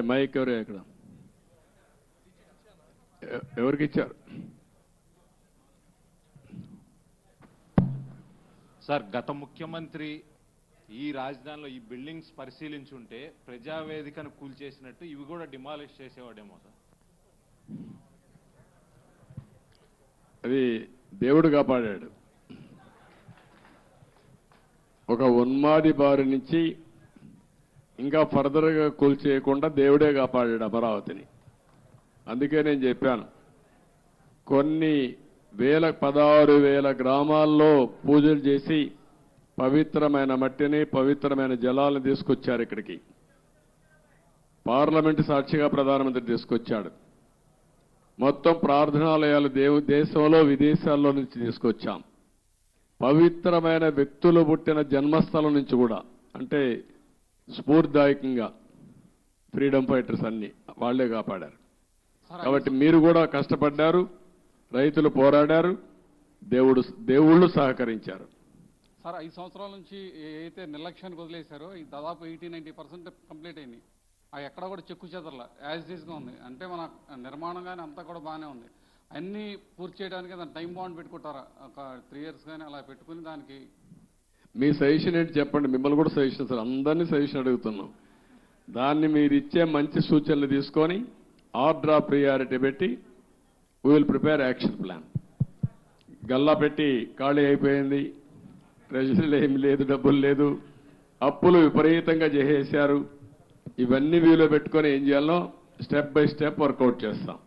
Mic ఎవరు ఇక్కడ ఎవరికి ఇచ్చారు సార్? గత ముఖ్యమంత్రి ఈ రాజధానిలో ఈ బిల్డింగ్స్ పరిశీలించుంటే ప్రజావేదికను కూల్చేసినట్టు ఇవి కూడా డిమాలిష్ చేసేవాడేమో సార్. అది దేవుడు కాపాడాడు. ఒక ఉన్మాది బారి నుంచి ఇంకా ఫర్దర్గా కూల్చేయకుండా దేవుడే కాపాడాడు అమరావతిని. అందుకే నేను చెప్పాను, కొన్ని 16,000 గ్రామాల్లో పూజలు చేసి పవిత్రమైన మట్టిని పవిత్రమైన జలాలను తీసుకొచ్చారు ఇక్కడికి. పార్లమెంటు సాక్షిగా ప్రధానమంత్రి తీసుకొచ్చాడు. మొత్తం ప్రార్థనాలయాలు దేశంలో విదేశాల్లో నుంచి తీసుకొచ్చాం. పవిత్రమైన వ్యక్తులు పుట్టిన జన్మస్థలం నుంచి కూడా, అంటే స్ఫూర్తిదాయకంగా ఫ్రీడమ్ ఫైటర్స్ అన్ని వాళ్లే కాపాడారు. కాబట్టి మీరు కూడా కష్టపడ్డారు, రైతులు పోరాడారు, దేవుళ్ళు సహకరించారు. సార్ 5 సంవత్సరాల నుంచి ఏదైతే నిర్లక్ష్యానికి వదిలేశారో ఈ దాదాపు 80-90% కంప్లీట్ అయింది. అవి ఎక్కడ కూడా చెక్కు చెదరలా యాజ్ ఈజ్గా ఉంది. అంటే మన నిర్మాణం కానీ అంతా కూడా బాగానే ఉంది. అన్నీ పూర్తి చేయడానికి దాని టైం బాండ్ పెట్టుకుంటారా? ఒక 3 years కానీ అలా పెట్టుకుని దానికి మీ సజెషన్ ఏంటి చెప్పండి. మిమ్మల్ని కూడా సజెషన్ సార్, అందరినీ సజెషన్ అడుగుతున్నాం. దాన్ని మీరు ఇచ్చే మంచి సూచనలు తీసుకొని ఆర్డర్ ఆఫ్ ప్రియారిటీ పెట్టి we will prepare action plan. Galla పెట్టి ఖాళీ అయిపోయింది, ట్రెజరీలో ఏమి లేదు, డబ్బులు లేదు, అప్పులు విపరీతంగా చేసేశారు. ఇవన్నీ వీలో పెట్టుకొని ఏం చేయాలో స్టెప్ బై స్టెప్ వర్కౌట్ చేస్తాం.